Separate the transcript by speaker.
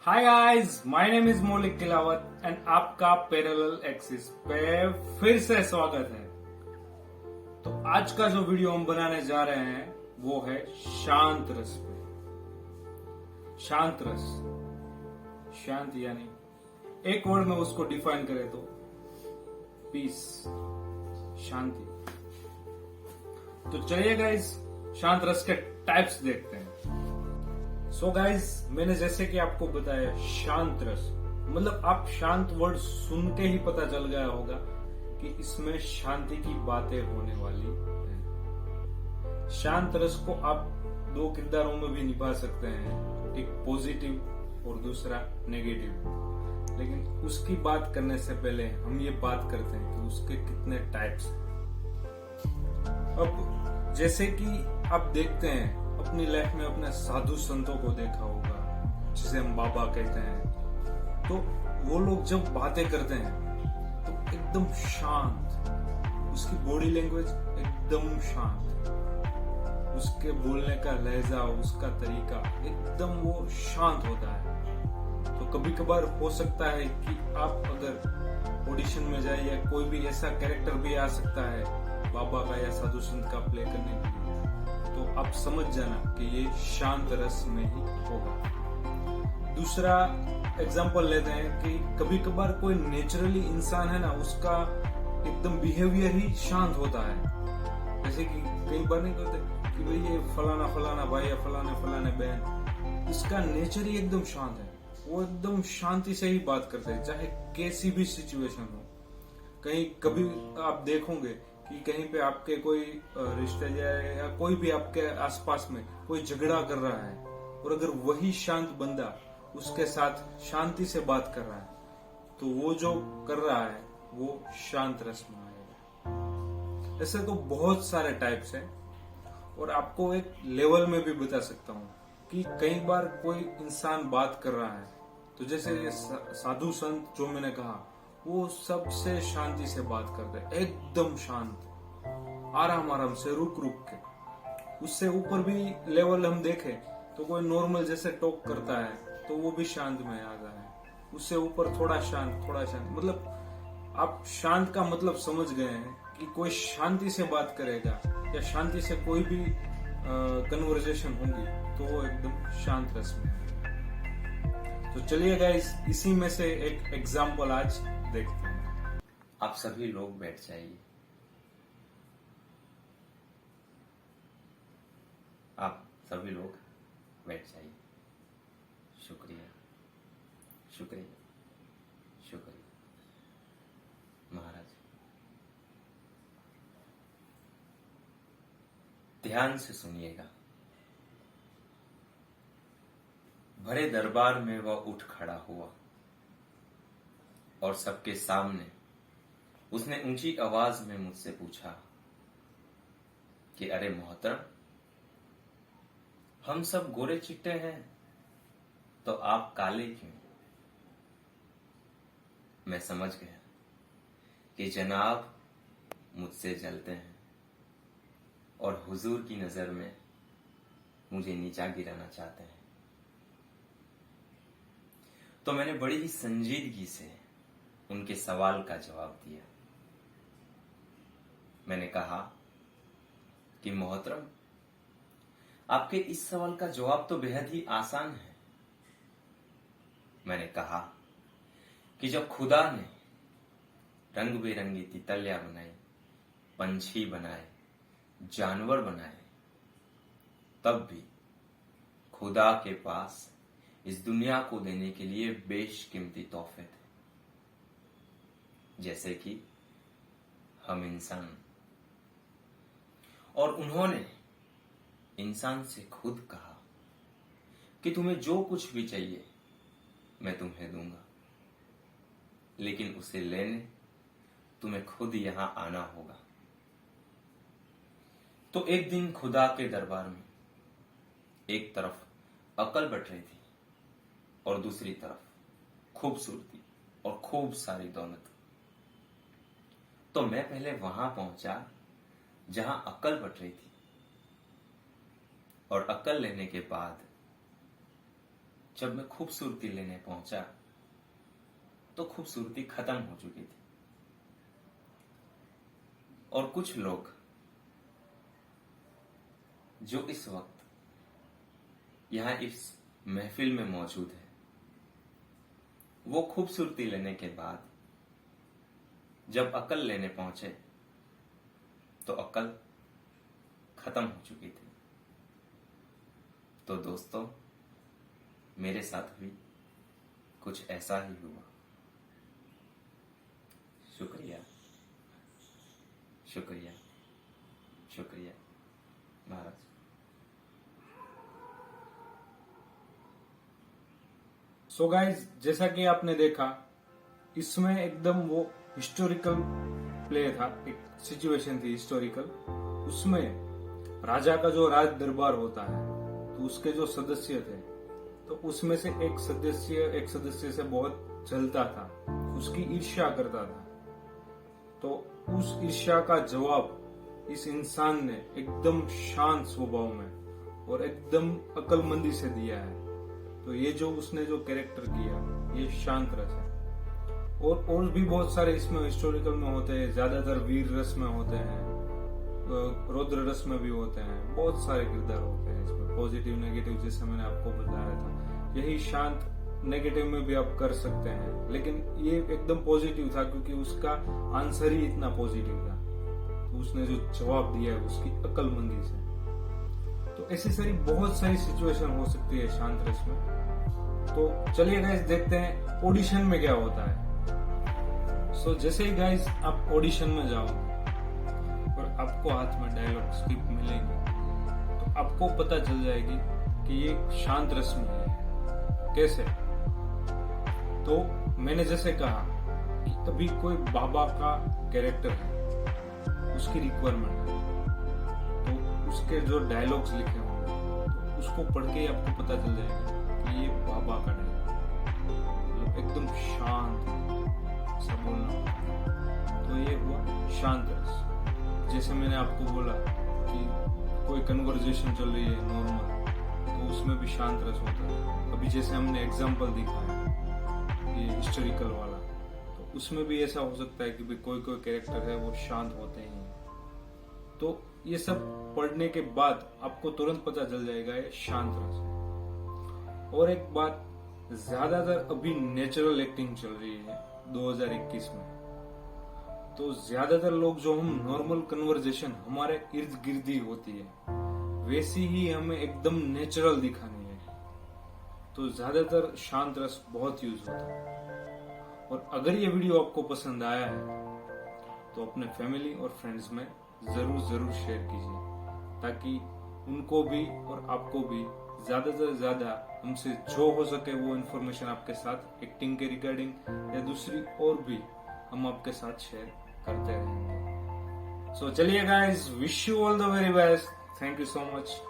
Speaker 1: Hi guys, my name is मौलिक तिलावत and आपका पैरेलल एक्सिस पे फिर से स्वागत है। तो आज का जो वीडियो हम बनाने जा रहे हैं वो है शांत रस पे। शांत रस, शांत यानी एक वर्ड में उसको डिफाइन करें तो पीस, शांति। तो चलिए गाइस, शांत रस के टाइप्स देखते हैं। सो गाइज, मैंने जैसे कि आपको बताया शांत रस मतलब आप शांत वर्ड सुन के ही पता चल गया होगा कि इसमें शांति की बातें होने वाली है। शांत रस को आप दो किरदारों में भी निभा सकते हैं, एक पॉजिटिव और दूसरा नेगेटिव। लेकिन उसकी बात करने से पहले हम ये बात करते हैं कि उसके कितने टाइप्स हैं। अब जैसे कि आप देखते हैं अपनी लाइफ में अपने साधु संतों को देखा होगा, जिसे हम बाबा कहते हैं। तो वो लोग जब बातें करते हैं तो एकदम शांत, उसकी बॉडी लैंग्वेज एकदम शांत, उसके बोलने का लहजा, उसका तरीका एकदम वो शांत होता है। तो कभी कभार हो सकता है कि आप अगर ऑडिशन में जाए या कोई भी ऐसा कैरेक्टर भी आ सकता है बाबा का या साधु संत का प्ले करने के लिए, तो आप समझ जाना कि ये शांत रस में ही होगा। दूसरा एग्जांपल लेते हैं कि कभी कभार कोई नेचुरली इंसान है ना, उसका एकदम बिहेवियर ही शांत होता है। जैसे कि कई बार नहीं कहते कि भाई ये फलाना फलाना भाई या फलाने फलाने बहन, इसका नेचर ही एकदम शांत है। वो एकदम शांति से ही बात करते हैं, चाहे कैसी भी सिचुएशन हो। कहीं कभी आप देखोगे कि कहीं पे आपके कोई रिश्तेदार या कोई भी आपके आसपास में कोई झगड़ा कर रहा है और अगर वही शांत बंदा उसके साथ शांति से बात कर रहा है तो वो जो कर रहा है वो शांत रस में आएगा। ऐसे तो बहुत सारे टाइप्स हैं और आपको एक लेवल में भी बता सकता हूँ कि कई बार कोई इंसान बात कर रहा है तो जैसे ये साधु संत जो मैंने कहा, वो सबसे शांति से बात करते हैं, एकदम शांत, आराम आराम से, रुक रुक के। उससे ऊपर भी लेवल हम देखें तो कोई नॉर्मल जैसे टॉक करता है तो वो भी शांत में आ जाए। उससे ऊपर थोड़ा शांत, मतलब आप शांत का मतलब समझ गए हैं कि कोई शांति से बात करेगा या शांति से कोई भी कन्वर्सेशन होगी तो वो एकदम शांत रस में है। तो चलिए गाइस, इसी में से एक एग्जाम्पल आज देखते हैं।
Speaker 2: आप सभी लोग बैठ जाइए। आप सभी लोग बैठ जाइए। शुक्रिया, शुक्रिया, शुक्रिया। महाराज, ध्यान से सुनिएगा। भरे दरबार में वह उठ खड़ा हुआ और सबके सामने उसने ऊंची आवाज में मुझसे पूछा कि अरे मोहतरम, हम सब गोरे चिट्टे हैं तो आप काले क्यों? मैं समझ गया कि जनाब मुझसे जलते हैं और हुजूर की नजर में मुझे नीचा गिराना चाहते हैं। तो मैंने बड़ी ही संजीदगी से उनके सवाल का जवाब दिया। मैंने कहा कि मोहतरम, आपके इस सवाल का जवाब तो बेहद ही आसान है। मैंने कहा कि जब खुदा ने रंग बिरंगी तितलियां बनाई, पंछी बनाए, जानवर बनाए, तब भी खुदा के पास इस दुनिया को देने के लिए बेशकीमती तोहफे थे, जैसे कि हम इंसान। और उन्होंने इंसान से खुद कहा कि तुम्हें जो कुछ भी चाहिए मैं तुम्हें दूंगा, लेकिन उसे लेने तुम्हें खुद यहां आना होगा। तो एक दिन खुदा के दरबार में एक तरफ अकल बट रही थी और दूसरी तरफ खूबसूरती और खूब सारी दौलत। तो मैं पहले वहां पहुंचा जहां अकल बट रही थी और अकल लेने के बाद जब मैं खूबसूरती लेने पहुंचा तो खूबसूरती खत्म हो चुकी थी। और कुछ लोग जो इस वक्त यहां इस महफिल में मौजूद है, वो खूबसूरती लेने के बाद जब अकल लेने पहुंचे तो अकल खत्म हो चुकी थी। तो दोस्तों, मेरे साथ भी कुछ ऐसा ही हुआ। शुक्रिया, शुक्रिया, शुक्रिया महाराज।
Speaker 1: सो गाइज, जैसा कि आपने देखा, इसमें एकदम वो हिस्टोरिकल प्ले था, एक सिचुएशन थी हिस्टोरिकल। उसमें राजा का जो राज दरबार होता है, तो उसके जो सदस्य थे, तो उसमें से एक सदस्य से बहुत जलता था, उसकी ईर्ष्या करता था। तो उस ईर्ष्या का जवाब इस इंसान ने एकदम शांत स्वभाव में और एकदम अकलमंदी से दिया है। तो ये जो उसने जो कैरेक्टर किया, ये शांत रस है। और भी बहुत सारे इसमें हिस्टोरिकल में होते हैं, ज्यादातर वीर रस में होते हैं, रौद्र रस में भी होते हैं, बहुत सारे किरदार होते हैं इसमें, पॉजिटिव नेगेटिव, जैसे मैंने आपको बताया था। यही शांत नेगेटिव में भी आप कर सकते हैं, लेकिन ये एकदम पॉजिटिव था क्योंकि उसका आंसर ही इतना पॉजिटिव था। तो उसने जो जवाब दिया है उसकी अकलमंदी से। तो ऐसी सारी बहुत सारी सिचुएशन हो सकती है शांत रस में। तो चलिए गाइस, देखते हैं ऑडिशन में क्या होता है। सो जैसे ही गाइस आप ऑडिशन में जाओ और आपको हाथ में डायलॉग स्क्रिप्ट मिलेगी, तो आपको पता चल जाएगी कि ये शांत रस में है। कैसे? तो मैंने जैसे कहा कि अभी कोई बाबा का कैरेक्टर है, उसकी रिक्वायरमेंट है, तो उसके जो डायलॉग्स लिखे होंगे, तो उसको पढ़ के ही आपको पता चल जाएगा कि ये बाबा का डायलॉग, मतलब एकदम शांत सा बोलना। तो ये हुआ शांत रस। जैसे मैंने आपको बोला कि कोई कन्वर्जेशन चल रही है नॉर्मल, तो उसमें भी शांत रस होता है। अभी जैसे हमने एग्जाम्पल दिखा है ये हिस्टोरिकल वाला, तो उसमें भी ऐसा हो सकता है कि भाई कोई कैरेक्टर है वो शांत होते हैं। तो ये सब पढ़ने के बाद आपको तुरंत पता चल जाएगा ये शांत रस है। और एक बात, ज्यादातर अभी नेचुरल एक्टिंग चल रही है 2021 में। तो ज्यादातर लोग जो हम नॉर्मल कन्वर्जेशन हमारे इर्द गिर्द ही होती है, वैसी ही हमें एकदम नेचुरल दिखानी है। तो ज्यादातर शांत रस बहुत यूज होता है। और अगर ये वीडियो आपको पसंद आया है तो अपने फैमिली और फ्रेंड्स में जरूर शेयर कीजिए, ताकि उनको भी और आपको भी ज्यादा से ज्यादा हमसे जो हो सके वो इन्फॉर्मेशन आपके साथ एक्टिंग के रिगार्डिंग या दूसरी और भी हम आपके साथ शेयर करते रहेंगे। सो चलिए guys, wish you all the very best. Thank you so much.